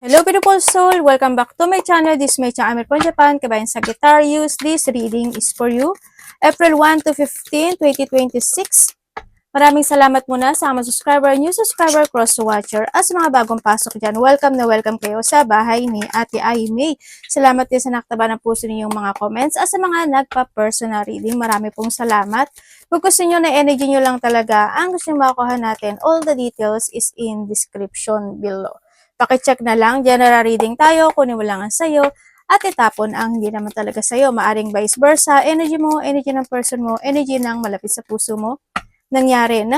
Hello beautiful soul! Welcome back to my channel. This is my channel from Japan. Kabayan Sagittarius. This reading is for you. April 1 to 15, 2026. Maraming salamat muna sa mga subscriber, new subscriber, cross-watcher, at sa mga bagong pasok dyan. Welcome na welcome kayo sa bahay ni Ate Aimee. Salamat din sa naktaba ng puso ninyong mga comments at sa mga nagpa-personal reading. Marami pong salamat. Kung gusto nyo na energy nyo lang talaga, ang gusto nyo makuha natin, all the details is in description below. Pakicheck na lang, general reading tayo, kunin mo lang ang sayo, at itapon ang hindi naman talaga sa'yo. Maaring vice versa, energy mo, energy ng person mo, energy ng malapit sa puso mo, nangyayari,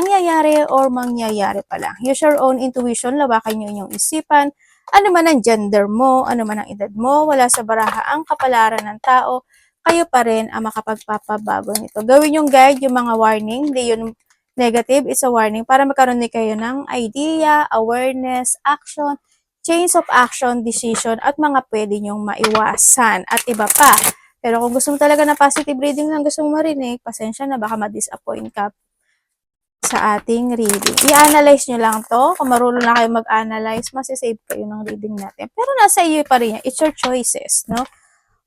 or mangyayari pa lang. Use your own intuition, lawakan nyo inyong isipan, ano man ang gender mo, ano man ang edad mo, wala sa baraha ang kapalaran ng tao, kayo pa rin ang makapagpapabago nito. Gawin yung guide, yung mga warning, hindi yun negative, it's a warning para magkaroon din kayo ng idea, awareness, action, change of action, decision, at mga pwede nyong maiwasan at iba pa. Pero kung gusto mo talaga na positive reading lang gusto mo marinig, pasensya na, baka ma-disappoint ka sa ating reading. I-analyze nyo lang to. Kung marunong na kayo mag-analyze, masisave kayo ng reading natin. Pero nasa iyo pa rin yan. It's your choices, no?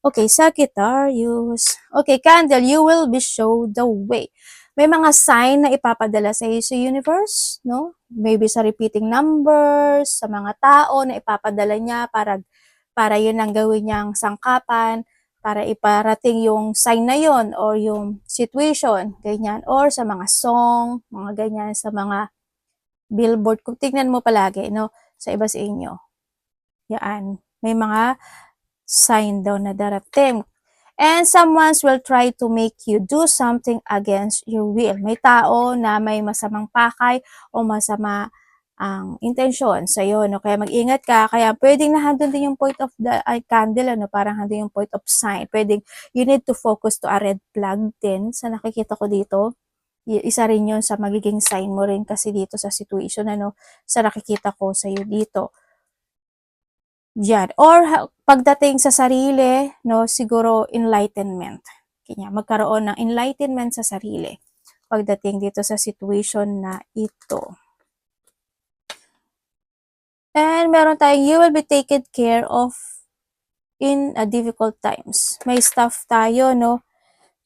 Okay, Sagittarius. Okay, Candle, you will be shown the way. May mga sign na ipapadala sa iyo sa universe, no? Maybe sa repeating numbers, sa mga tao na ipapadala niya para yun ang gawin niyang sangkapan, para iparating yung sign na yun or yung situation, ganyan. Or sa mga song, mga ganyan, sa mga billboard. Kung tignan mo palagi, no? Sa iba sa inyo. Yan. May mga sign daw na darating. And someone will try to make you do something against your will. May tao na may masamang pakay o masama ang intensyon sa iyo, no? Kaya mag-ingat ka. Kaya pwedeng nahandun din yung point of the candle, ano? Parang handun yung point of sign. Pwedeng you need to focus to a red flag din sa nakikita ko dito. Isa rin yun sa magiging sign mo rin kasi dito sa situation, ano? Sa nakikita ko sa iyo dito. Diyan. Or pagdating sa sarili, no, siguro enlightenment. Kanya magkaroon ng enlightenment sa sarili pagdating dito sa situation na ito. And meron tayong you will be taken care of in a difficult times. May stuff tayo, no?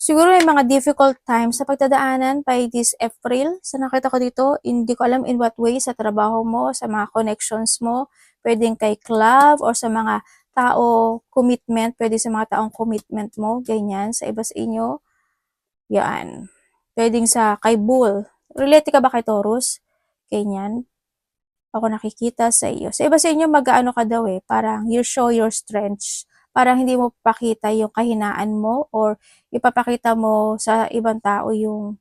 Siguro may mga difficult times sa pagdadaanan by this April. Sa nakita ko dito, hindi ko alam in what way, sa trabaho mo, sa mga connections mo, pwedeng kay club or sa mga tao, commitment, pwede sa mga taong commitment mo, ganyan, sa iba sa inyo. Yan. Pwedeng sa kay Bull. Relate ka ba kay Taurus? Ganyan. Ako nakikita sa iyo. Sa iba sa inyo, mag-ano ka daw parang you show your strengths. Parang hindi mo pakita yung kahinaan mo or ipapakita mo sa ibang tao yung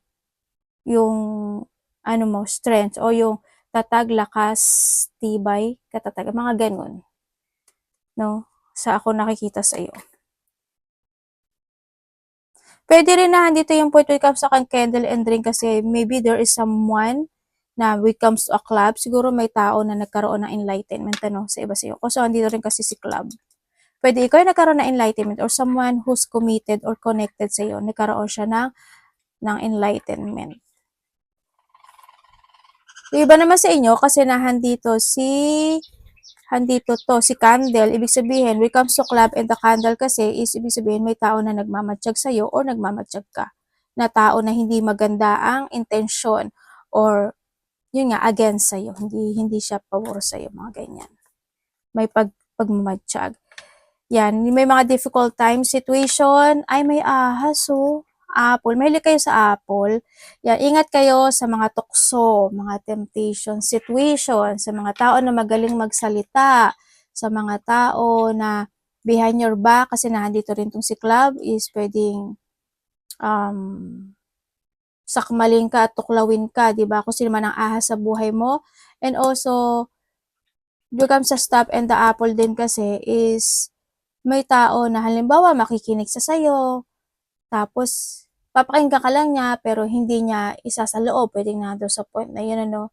ano mo, strength o yung tatag, lakas, tibay, katatag, mga ganun. No? Sa ako nakikita sa iyo. Pwede rin na dito yung point when it comes sa candle and drink kasi maybe there is someone na when it comes to a club, siguro may tao na nagkaroon ng enlightenment sa iba sa'yo. So, andito rin kasi si club. Pwede ikaw yung nagkaroon ng enlightenment or someone who's committed or connected sa'yo, nagkaroon siya ng enlightenment. Yung iba naman sa inyo, kasi handito si candle, ibig sabihin, when it comes to club and the candle kasi, is ibig sabihin, may tao na nagmamatsyag sa'yo or nagmamatsyag ka. Na tao na hindi maganda ang intensyon or yun nga, against sa'yo. Hindi siya pabor sa'yo, mga ganyan. May pagmamatsyag. Yan, may mga difficult time situation. Ay, may ahas, apple. Mahilig kayo sa apple. Yan, ingat kayo sa mga tukso, mga temptation situation, sa mga tao na magaling magsalita, sa mga tao na behind your back, kasi nandito rin tong si Club, is pwedeng sakmalin ka at tuklawin ka, di ba? Kung sino man ang ahas sa buhay mo. And also, become sa stop and the apple din kasi is may tao na halimbawa makikinig sa sayo, tapos papakinggan ka lang niya pero hindi niya isa sa loob. Pwedeng na doon sa point na yun, ano,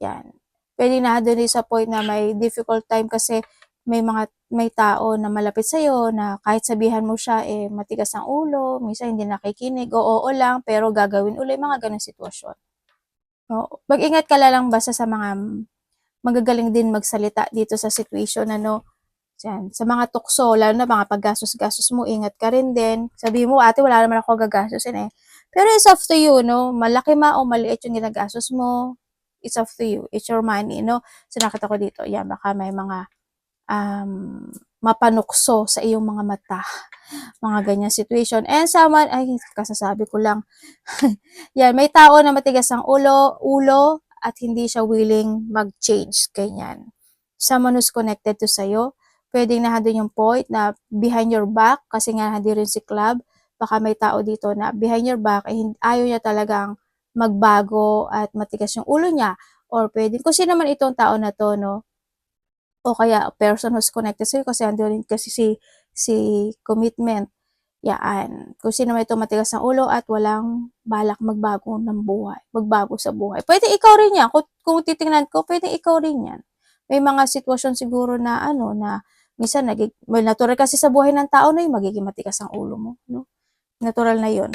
yan. Pwedeng na doon sa point na may difficult time kasi may tao na malapit sa'yo na kahit sabihan mo siya, matigas ang ulo, minsan hindi nakikinig, oo lang, pero gagawin ulit, mga ganun sitwasyon. No? Mag-ingat ka lang basta sa mga magagaling din magsalita dito sa situation, ano. Yan. Sa mga tukso, lalo na mga paggastos-gastos mo, ingat ka rin din. Sabi mo, ate, wala naman ako gagastusin eh. Pero it's up to you, no? Malaki o maliit yung ginagastos mo, it's up to you. It's your money, no? So, nakita ko dito, yan, baka may mga mapanukso sa iyong mga mata. Mga ganyan situation. And someone, ay, kasasabi ko lang. Yan, may tao na matigas ang ulo at hindi siya willing mag-change. Ganyan. Someone who's connected to sa'yo. Pwedeng nandun yung point na behind your back, kasi nga hindi rin si Club. Baka may tao dito na behind your back, ayaw niya talagang magbago at matigas yung ulo niya. Or pwedeng, kung sino man itong tao na to, no? O kaya person who's connected sa'yo, kasi andun rin kasi si commitment. Yan. Kung sino man ito matigas ng ulo at walang balak magbago ng buhay, magbago sa buhay. Pwede ikaw rin yan. Kung titingnan ko, pwede ikaw rin yan. May mga sitwasyon siguro na na minsan may natural kasi sa buhay ng tao na yung magiging matigas ang ulo mo, no? Natural na yun.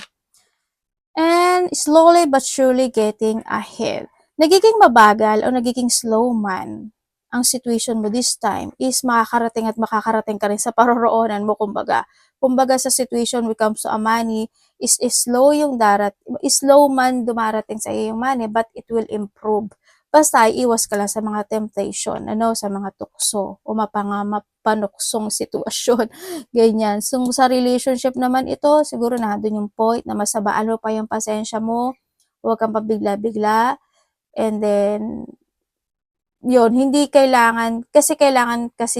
And slowly but surely getting ahead. Nagiging mabagal o nagiging slow man ang situation mo this time is makakarating at makakarating ka rin sa paroroonan mo, kumbaga. Kumbaga sa situation when it comes to a money, is slow slow man dumarating sa iyo yung money, but it will improve. Basta iwas ka lang sa mga temptation, sa mga tukso o mapanuksong sitwasyon. Ganyan. So, sa relationship naman ito, siguro nandun yung point na masabaan mo pa yung pasensya mo, huwag kang pabigla-bigla, and then, yun, hindi kailangan kasi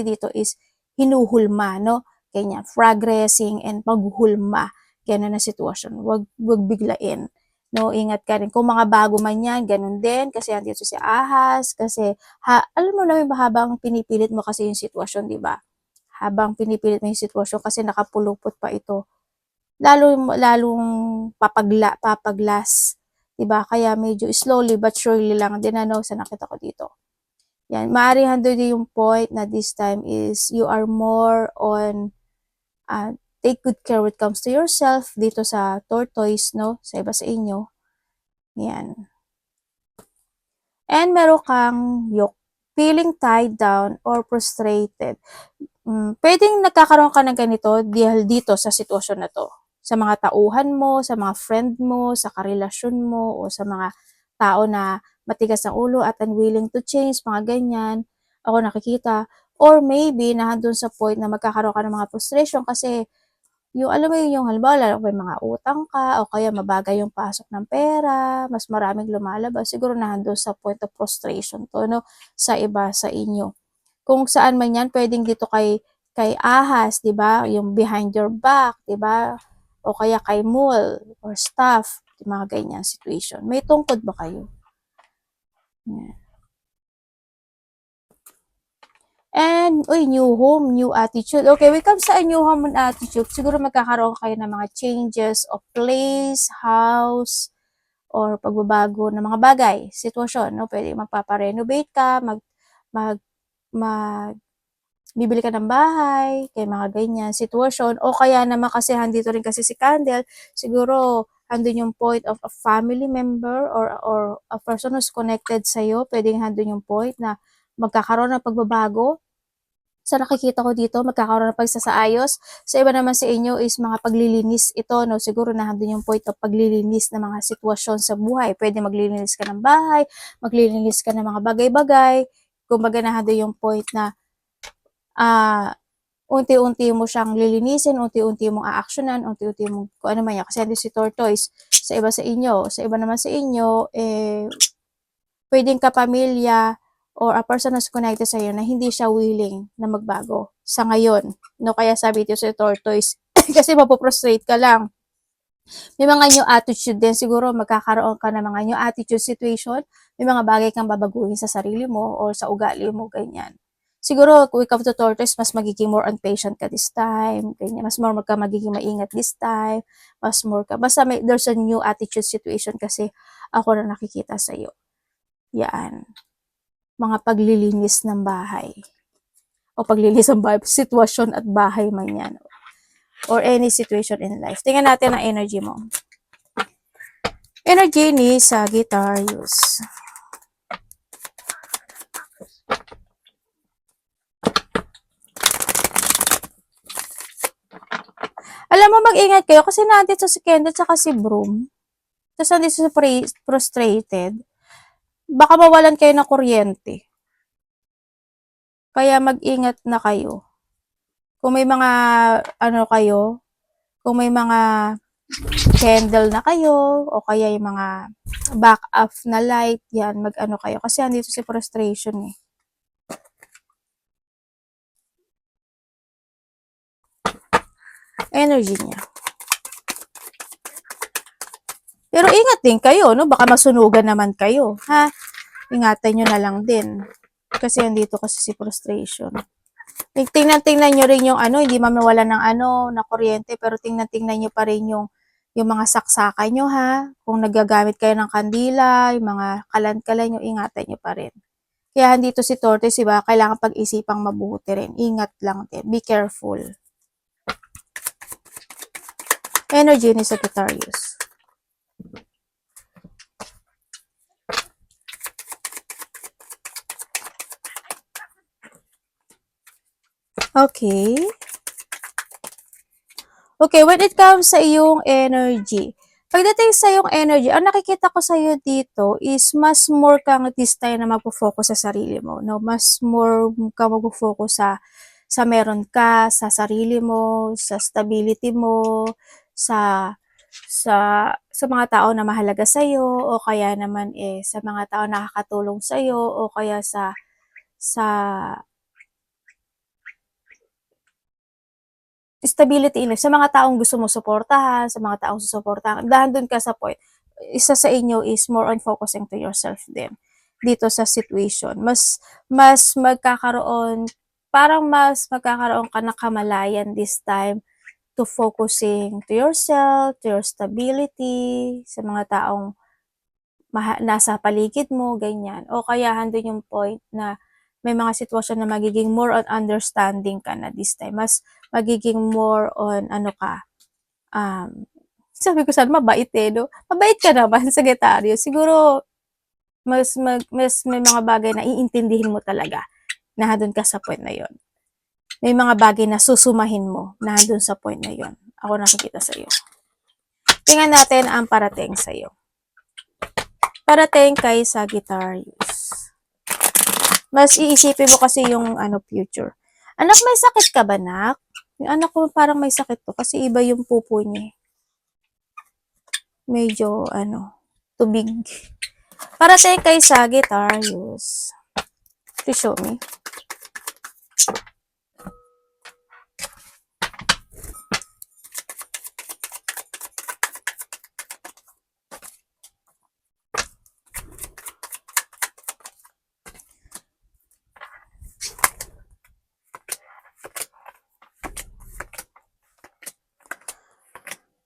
dito is hinuhulma, no? Ganyan, progressing and paghuhulma. Ganun na sitwasyon. Huwag biglain. No, ingat ka rin. Kung mga bago man yan, ganun din. Kasi andito si Ahas. Kasi, alam mo naman habang pinipilit mo kasi yung sitwasyon, di ba? Habang pinipilit mo yung sitwasyon kasi nakapulupot pa ito. Lalong papaglas. Di ba? Kaya medyo slowly but surely lang din sa nakita ko dito. Yan. Maaari handle din yung point na this time is you are more on take good care when it comes to yourself dito sa tortoise, no? Sa iba sa inyo. Yan. And meron kang feeling tied down or frustrated. Pwedeng nagkakaroon ka ng ganito dahil dito sa sitwasyon na to. Sa mga tauhan mo, sa mga friend mo, sa karelasyon mo, o sa mga tao na matigas ang ulo at unwilling to change, mga ganyan. Ako nakikita. Or maybe, nahandun sa point na magkakaroon ka ng mga frustration kasi alam mo yung halimbawa, may mga utang ka, o kaya mabagay yung pasok ng pera, mas maraming lumalabas, siguro nahandun sa point of frustration to, no? Sa iba, sa inyo. Kung saan man yan, pwedeng dito kay Ahas, di ba? Yung behind your back, di ba? O kaya kay Mul or staff, mga ganyan situation. May tungkod ba kayo? Yan. And, new home, new attitude. Okay, we come sa new home and attitude. Siguro magkakaroon kayo ng mga changes of place, house, or pagbabago ng mga bagay, sitwasyon, no? Pwede magpaparenovate ka, bibili ka ng bahay, kay mga ganyan, sitwasyon. O kaya naman kasi handito rin kasi si Candle, siguro handun yung point of a family member or a person who's connected sa'yo, pwedeng handun yung point na magkakaroon ng pagbabago. Sa nakikita ko dito, magkakaroon ng pagsasaayos. Sa iba naman sa inyo is mga paglilinis ito, no? Siguro nahandun yung point of paglilinis ng mga sitwasyon sa buhay. Pwede maglilinis ka ng bahay, maglilinis ka ng mga bagay-bagay. Kumbaga nahandun yung point na unti-unti mo siyang lilinisin, unti-unti mong aaksyonan, unti-unti mong kung ano man yan. Kasi si Tortoise, sa iba naman sa inyo, pwedeng kapamilya or a person who's connected sa iyo na hindi siya willing na magbago sa ngayon. No, kaya sabi dito sa Tortoise, kasi mapoprostrate ka lang. May mga new attitude din, siguro magkakaroon ka ng mga new attitude situation, may mga bagay kang babaguhin sa sarili mo or sa ugali mo, ganyan. Siguro, kung ikaw to Tortoise, mas magiging more impatient ka this time, ganyan. Mas more ka magiging maingat this time, mas more ka, basta there's a new attitude situation kasi ako na nakikita sa iyo. Yan. Mga paglilinis ng bahay. O paglilinis ng bahay, sitwasyon at bahay man yan. Or any situation in life. Tingnan natin ang energy mo. Energy ni Sagittarius. mag-ingat kayo kasi nandito si Kendall tsaka si Broom. Tapos nandito si frustrated. Baka mawalan kayo ng kuryente. Kaya mag-ingat na kayo. Kung may mga, ano kayo, kung may mga candle na kayo, o kaya yung mga back off na light, yan, mag-ano kayo. Kasi andito si frustration eh. Energy niya. Pero ingat din kayo, no? Baka masunugan naman kayo, ha? Ingatan nyo na lang din. Kasi andito kasi si frustration. Tingnan nyo rin yung ano, hindi mamawala ng ano, na kuryente, pero tingnan nyo pa rin yung mga saksakan nyo, ha? Kung nagagamit kayo ng kandila, yung mga kalan-kalan nyo, ingatan nyo pa rin. Kaya andito si Tortoise, diba? Kailangan pag-isipang mabuti rin. Ingat lang din. Be careful. Energy ni Sagittarius. Okay. Okay, when it comes sa iyong energy, pagdating sa iyong energy, ang nakikita ko sa iyo dito is mas more kang this time na magpo-focus sa sarili mo, no? Mas more ka magpo-focus sa meron ka, sa sarili mo, sa stability mo, sa sa mga tao na mahalaga sa iyo o kaya naman sa mga tao na nakakatulong sa iyo o kaya sa stability in life, sa mga taong gusto mo suportahan, sa mga taong susuportahan, dahil dun ka sa point, isa sa inyo is more on focusing to yourself din dito sa situation. Mas magkakaroon, parang mas magkakaroon ka ng kamalayan this time to focusing to yourself, to your stability, sa mga taong nasa paligid mo, ganyan. O kaya handun yung point na may mga sitwasyon na magiging more on understanding ka na this time. Mas magiging more on ano ka, sabi ko sana mabait no? Mabait ka naman, Sagittarius. Siguro, mas may mga bagay na iintindihin mo talaga na handun ka sa point na yon. May mga bagay na susumahin mo na handun sa point na yon. Ako nakikita sa iyo. Tingnan natin ang parating sa iyo. Parating kay Sagittarius. Mas iisipin mo kasi yung future. Anak, may sakit ka ba, nak? Yung anak ko parang may sakit to kasi iba yung pupo niya. Medyo, tubig. Parating kay Sagittarius. Please show me.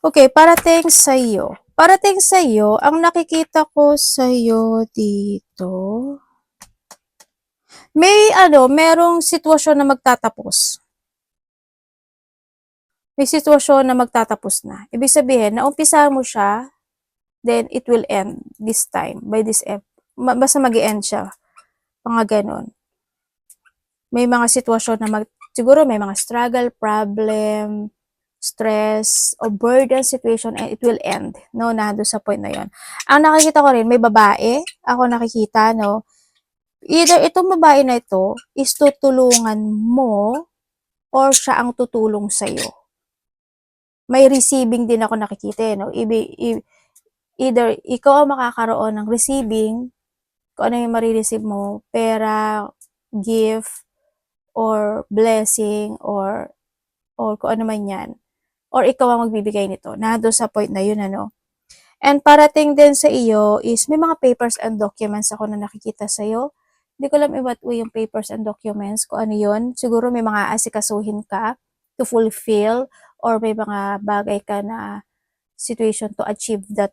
Okay, parating sa iyo. Parating sa iyo, ang nakikita ko sa iyo dito, merong sitwasyon na magtatapos. May sitwasyon na magtatapos na. Ibig sabihin, naumpisa mo siya, then it will end this time, by this end. Basta mag-end siya. Mga ganon. May mga sitwasyon na siguro may mga struggle, problem, stress, o burden situation, and it will end, no, nando sa point na yon. Ang nakikita ko rin, may babae, ako nakikita, no, either itong babae na ito is tutulungan mo, or siya ang tutulong sa'yo. May receiving din ako nakikita, no, either ikaw ang makakaroon ng receiving, kung ano yung marireceive mo, pera, gift, or blessing, or kung ano man yan, or ikaw ang magbibigay nito. Nado sa point na yun, And parating din sa iyo is may mga papers and documents ako na nakikita sa iyo. Hindi ko alam what way yung papers and documents, kung ano yun. Siguro may mga asikasuhin ka to fulfill, or may mga bagay ka na situation to achieve that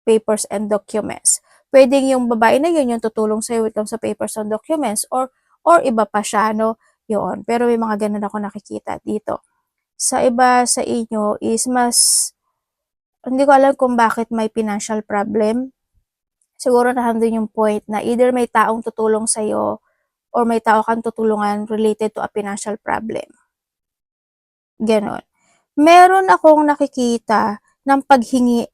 papers and documents. Pwedeng yung babae na yun yung tutulong sa iyo with sa papers and documents, or iba pa siya, no, yun. Pero may mga ganun ako nakikita dito. Sa iba sa inyo is hindi ko alam kung bakit may financial problem. Siguro nandun yung point na either may taong tutulong sa'yo or may tao kang tutulungan related to a financial problem. Ganon. meron akong nakikita ng paghingi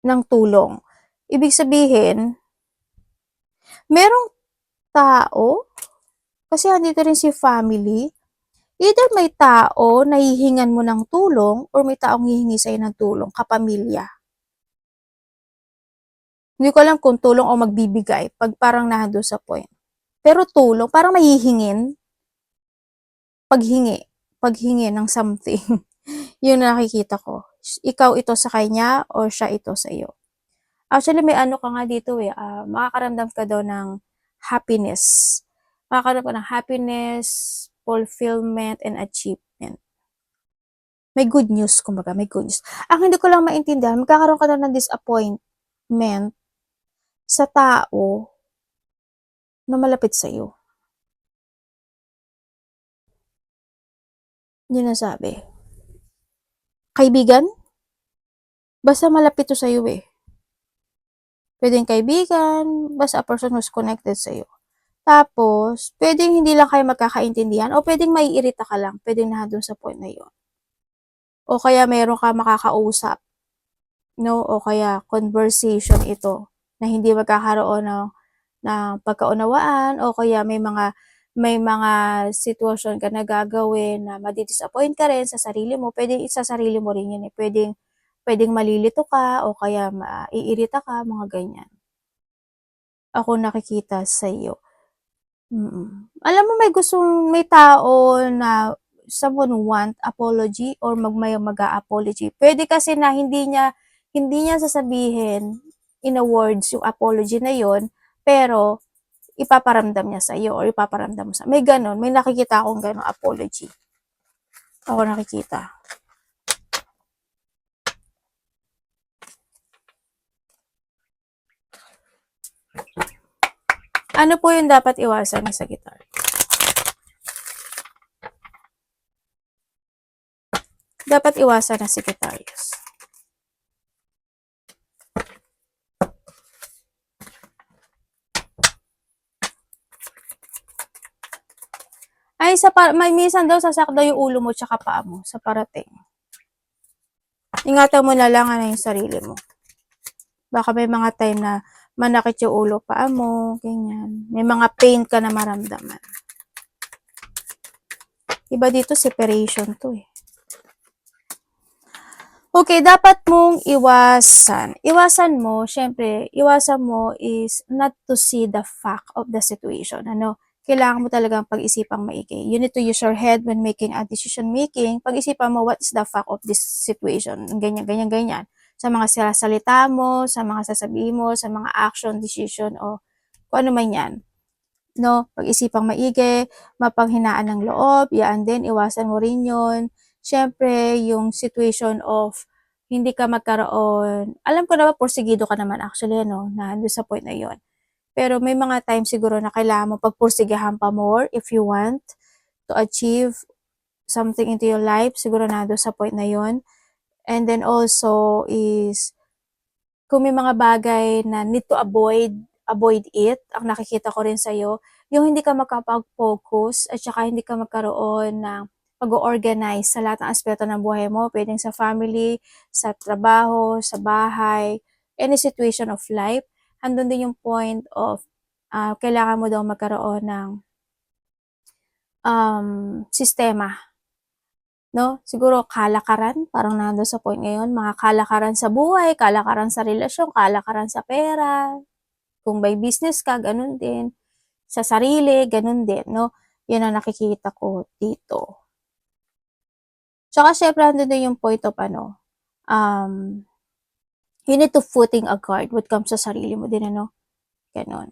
ng tulong. Ibig sabihin, merong tao, kasi andito rin si family, either may tao na hihingan mo ng tulong or may taong hihingi sa'yo ng tulong, kapamilya. Hindi ko alam kung tulong o magbibigay pag parang nahando sa point. Pero tulong, parang mahihingin, paghingi ng something. Yun na nakikita ko. Ikaw ito sa kanya or siya ito sa iyo. Actually, may ano ka nga dito eh, makakaramdam ka daw ng happiness. Makakaramdam ka ng happiness, fulfillment, and achievement. May good news, kumbaga, may good news. Ang hindi ko lang maintindihan, magkakaroon ka daw ng disappointment sa tao na malapit sa iyo. Yun ang sabi. Kaibigan? Basta malapit to sa iyo eh. Pwedeng kaibigan, basta a person who's connected sa iyo. Tapos, pwedeng hindi lang kayo magkakaintindihan o pwedeng maiirita ka lang, pwedeng nandun sa point na yun. O kaya meron ka makakausap, no? O kaya conversation ito na hindi magkakaroon ng pagkaunawaan o kaya may mga sitwasyon ka na gagawin na madi-disappoint ka rin sa sarili mo, pwedeng sa sarili mo rin yun eh. Pwedeng malilito ka o kaya maiirita ka, mga ganyan. Ako nakikita sa iyo. Alam mo may tao na someone want apology or mag-a-apology. Pwede kasi na hindi niya sasabihin in a words yung apology na yon, pero ipaparamdam niya sa iyo or ipaparamdam mo sa may ganon, may nakikita akong ganon apology. Ako nakikita. Ano po yung dapat iwasan sa guitar? Dapat iwasan na Sagittarius. Ay, may minsan daw sasakdo yung ulo mo tsaka paa mo sa parating. Ingatan mo na lang ano yung sarili mo. Baka may mga time na manakit yung ulo, paa mo, ganyan. May mga pain ka na maramdaman. Iba dito, separation to eh. Okay, dapat mong iwasan. Iwasan mo, syempre, iwasan mo is not to see the fact of the situation. Ano? Kailangan mo talagang pag-isipang maigi. You need to use your head when making a decision making. Pag-isipan mo, what is the fact of this situation? Ganyan, ganyan, ganyan. Sa mga salita mo, sa mga sasabihin mo, sa mga action, decision, o kung ano man yan. No? Pag-isipang maigi, mapanghinaan ng loob, yan din, iwasan mo rin yun. Syempre, yung situation of hindi ka magkaroon, alam ko naman, porsigido ka naman actually, no, na doon sa point na yon. Pero may mga time siguro na kailangan mo pagpursigahan pa more if you want to achieve something into your life, siguro na doon sa point na yon. And then also is, kung may mga bagay na need to avoid it. Ang nakikita ko rin sa'yo, yung hindi ka makapag-focus at saka hindi ka magkaroon ng pag-organize sa lahat ng aspeto ng buhay mo. Pwedeng sa family, sa trabaho, sa bahay, any situation of life. Andun din yung point of kailangan mo daw magkaroon ng sistema. No? Siguro kalakaran, parang nandun sa point ngayon, mga kalakaran sa buhay, kalakaran sa relasyon, kalakaran sa pera, kung may business ka, ganun din. Sa sarili, ganun din, no? Yan ang nakikita ko dito. Tsaka syempre, andun din yung point of you need to footing a guard what comes sa sarili mo din, ano? Ganun.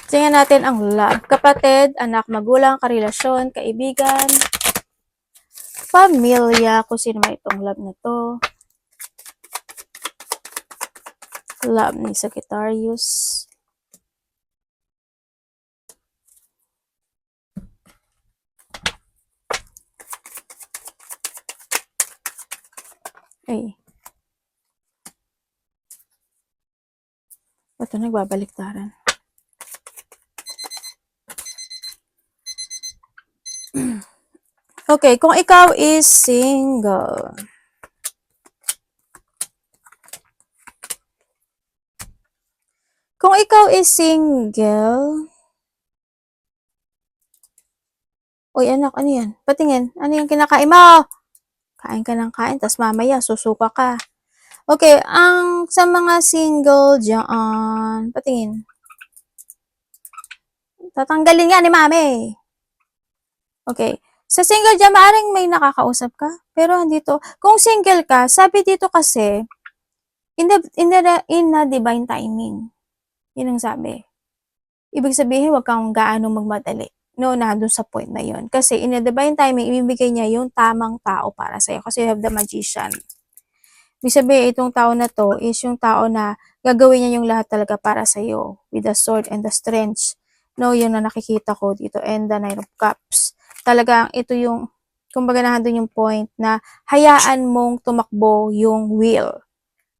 Tingnan natin ang love. Kapatid, anak, magulang, karelasyon, kaibigan, pamilya, kung sino may itong love na to. Love ni Sagittarius. Ay. Ito, nagbabaliktaran. Okay, kung ikaw is single. Kung ikaw is single, uy anak, ano yan? Patingin, ano yung kinakain mo? Kain ka ng kain, tas mamaya susuka ka. Okay, ang sa mga single diyan, patingin. Tatanggalin nga ni mami. Okay. Sa single diyan, maaring may nakakausap ka. Pero andito, kung single ka, sabi dito kasi, in the divine timing. Yun ang sabi. Ibig sabihin, wag kang gaano magmadali. No, nandun sa point na yun. Kasi in the divine timing, ibibigay niya yung tamang tao para sa'yo. Kasi you have the magician. Ibig sabihin, itong tao na to is yung tao na gagawin niya yung lahat talaga para sa'yo. With the sword and the strength. No, yun na nakikita ko dito. And the Nine of Cups. Talagang ito yung, kumbaga nandun yung point na hayaan mong tumakbo yung will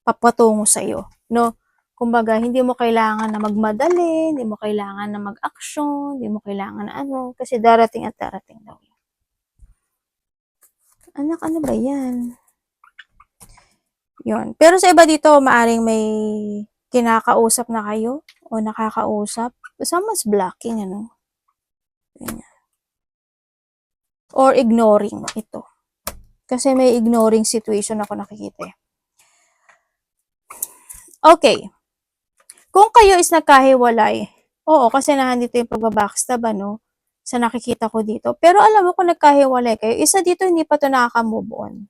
papatungo sa'yo. No? Kumbaga, hindi mo kailangan na magmadali, hindi mo kailangan na mag-action, hindi mo kailangan na ano, kasi darating at darating daw yun. Anak, ano ba yan? Yun. Pero sa iba dito, maaring may kinakausap na kayo o nakakausap. Basta mas blocking, ano. Ganyan. Or ignoring ito. Kasi may ignoring situation ako nakikita eh. Okay. Kung kayo is nagkahiwalay, oo, kasi nandito yung pagbabackstab, ano, sa nakikita ko dito. Pero alam mo kung nagkahiwalay kayo, isa dito hindi pa to nakaka-move on.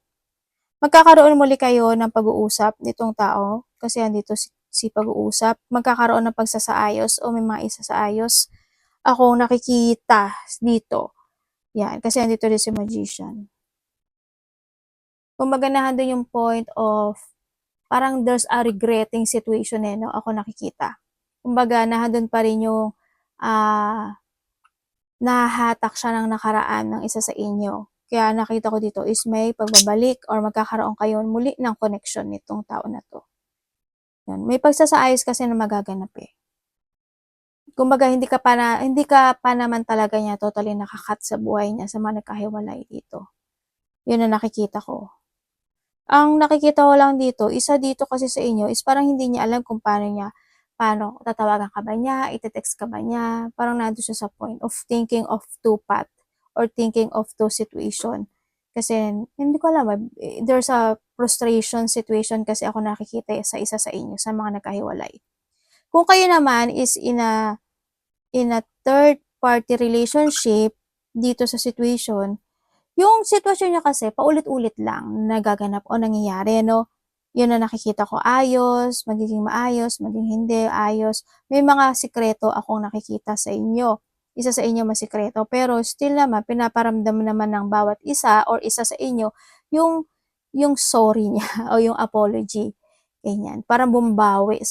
Magkakaroon muli kayo ng pag-uusap nitong tao, kasi andito si pag-uusap. Magkakaroon ng pagsasaayos o may mga isasaayos akong nakikita dito. Yan, kasi andito rin si magician. Kumbaga nandun yung point of parang there's a regretting situation eh, no? Ako nakikita. Kumbaga, nandun pa rin yung nahahatak siya ng nakaraan ng isa sa inyo. Kaya nakita ko dito is may pagbabalik or magkakaroon kayo muli ng connection nitong tao na to. Yan. May pagsasaayos kasi na magaganap eh. Kumbaga, hindi ka pa naman talaga niya totally nakakat sa buhay niya sa mga nagkahiwalay dito. Yun ang nakikita ko. Ang nakikita ko lang dito, isa dito kasi sa inyo is parang hindi niya alam kung paano tatawagan ka ba niya, ite-text ka ba niya, parang nandun siya sa point of thinking of two path or thinking of two situation. Kasi hindi ko alam, there's a frustration situation kasi ako nakikita sa isa sa inyo, sa mga nagkahiwalay. Kung kayo naman is in a third party relationship dito sa situation, yung sitwasyon niya kasi paulit-ulit lang nagaganap o nangyayari, no? Yun na nakikita ko ayos, magiging maayos, maging hindi ayos. May mga sikreto akong nakikita sa inyo. Isa sa inyo masikreto, pero still naman pinaparamdam naman ng bawat isa or isa sa inyo yung yung sorry niya o yung apology. Ganyan. Parang bumabawi,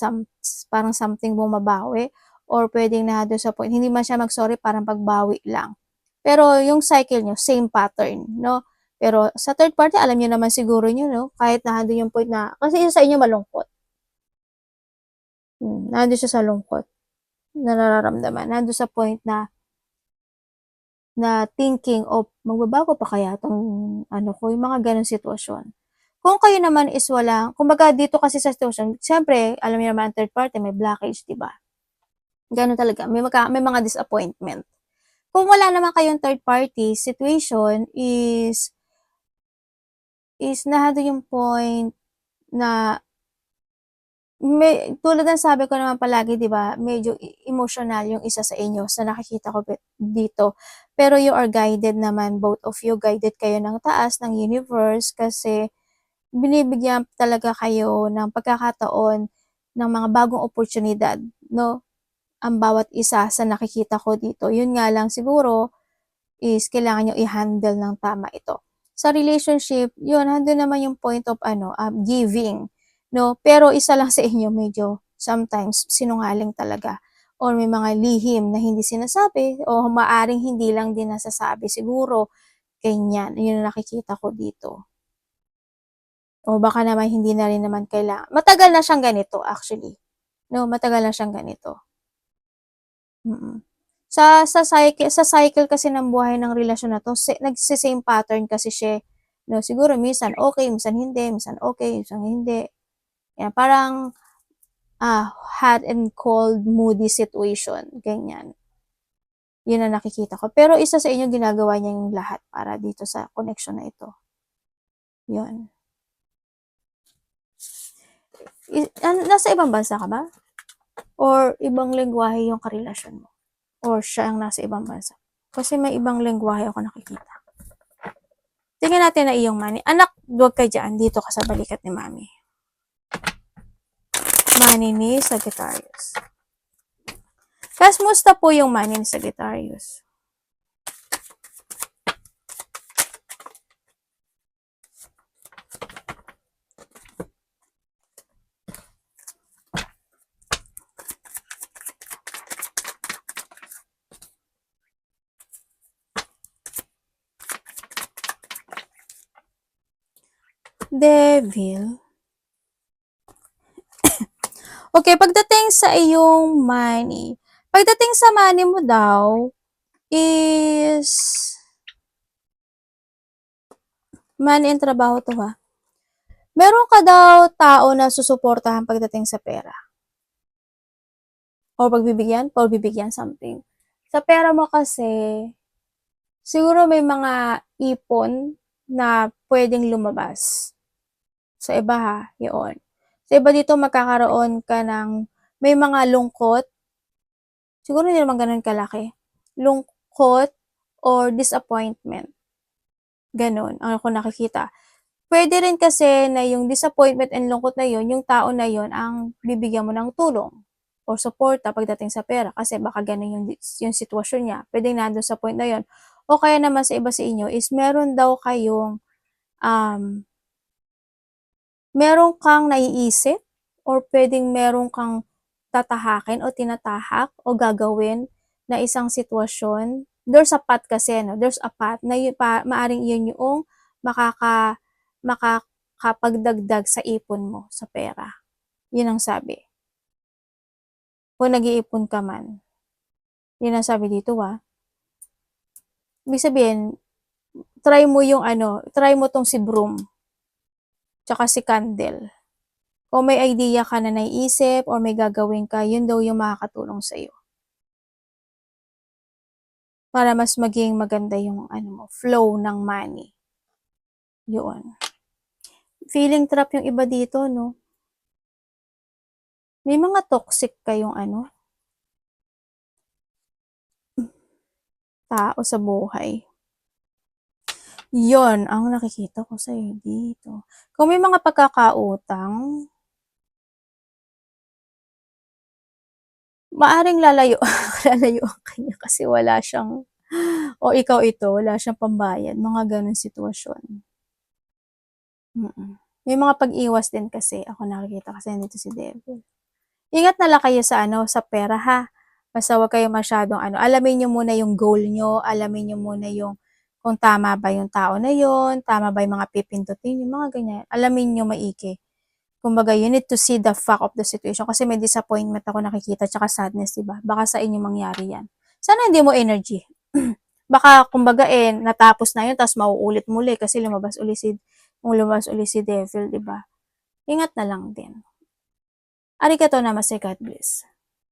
parang something bumabawi or pwedeng na doon sa point, hindi man siya mag-sorry, parang pagbawi lang. Pero yung cycle nyo, same pattern, no? Pero sa third party, alam nyo naman siguro nyo, no? Kahit nandun yung point na, kasi isa sa inyo malungkot. Nandun siya sa lungkot na nararamdaman. Nandun sa point na thinking of magbabago pa kaya tong ano ko, yung mga ganong sitwasyon. Kung kayo naman is wala, kumbaga dito kasi sa sitwasyon, siyempre, alam niyo naman third party, may blockage, di ba? Ganun talaga, may mga disappointment. Kung wala naman kayong third party situation is nahado yung point na tulad ng sabi ko naman palagi, 'di ba, medyo emotional yung isa sa inyo sa nakikita ko dito. Pero you are guided naman, both of you guided kayo ng taas ng universe kasi binibigyan talaga kayo ng pagkakataon ng mga bagong oportunidad, no? Ang bawat isa sa nakikita ko dito. Yun nga lang siguro is kailangan nyo i-handle ng tama ito. Sa relationship, yun, handle naman yung point of giving, no? Pero isa lang sa inyo medyo sometimes sinungaling talaga or may mga lihim na hindi sinasabi o maaring hindi lang din nasasabi siguro, ganyan. Yun ang nakikita ko dito. O baka naman hindi na rin naman kailangan. Matagal na siyang ganito actually. No, matagal na siyang ganito. Sa cycle kasi ng buhay ng relasyon na 'to, nagse-same pattern kasi siya, 'no. Siguro minsan okay, minsan hindi, minsan okay, minsan hindi. Yan, parang, hot and cold, moody situation, ganyan. Yun ang nakikita ko. Pero isa sa inyo ginagawa niya yung lahat para dito sa connection na ito. Yun. Nasa ibang bansa ka ba? Or ibang lengguwahe yung karelasyon mo? Or siya ang nasa ibang bansa? Kasi may ibang lengguwahe ako nakikita. Tingnan natin na iyong money. Anak, huwag ka dyan. Dito ka sa balikat ni mami. Money ni Sagittarius. Musta po yung money ni Sagittarius? Devil. Okay, pagdating sa iyong money. Pagdating sa money mo daw is money and trabaho to, ha. Meron ka daw tao na susuportahan pagdating sa pera. O pagbibigyan something. Sa pera mo kasi, siguro may mga ipon na pwedeng lumabas. Sa iba, ha, yun. Sa iba dito magkakaroon ka ng may mga lungkot. Siguro hindi naman ganun kalaki. Lungkot or disappointment. Ganun ang ako nakikita. Pwede rin kasi na yung disappointment and lungkot na yun, yung tao na yun ang bibigyan mo ng tulong or suporta pagdating sa pera kasi baka ganun yung sitwasyon niya. Pwede nandun sa point na yun. O kaya naman sa iba sa inyo is meron daw kayong meron kang naiisip or pwedeng meron kang tatahakin o tinatahak o gagawin na isang sitwasyon. There's a path kasi, no? There's a path na maaring yun yung makakapagdagdag sa ipon mo sa pera. Yun ang sabi. Kung nag-iipon ka man. Yun ang sabi dito, Ibig sabihin, try mo tong si Broom. Tsaka si Candle. Kung may idea ka na naiisip or may gagawin ka, yun daw yung makakatulong sa'yo. Para mas maging maganda yung flow ng money. Yun. Feeling trap yung iba dito, no? May mga toxic kayong tao sa buhay. Yon ang nakikita ko sa'yo dito. Kung may mga pagkakautang, maaring lalayo ang kanya kasi wala siyang, o ikaw wala siyang pambayad. Mga ganun sitwasyon. May mga pag-iwas din kasi ako nakikita kasi nandito si Devil. Ingat na lang kayo sa pera, ha. Basta huwag kayo masyadong alamin nyo muna yung goal nyo, alamin nyo muna yung kung tama ba yung tao na yun, tama ba yung mga pipindutin, yung mga ganyan. Alamin nyo maigi. Kumbaga, you need to see the fact of the situation kasi may disappointment ako nakikita tsaka sadness, diba? Baka sa inyo mangyari yan. Sana hindi mo energy. Baka, kumbaga, natapos na yun, tapos mauulit muli kasi lumabas uli si Devil, diba? Ingat na lang din. Arigatou namaste, God bless.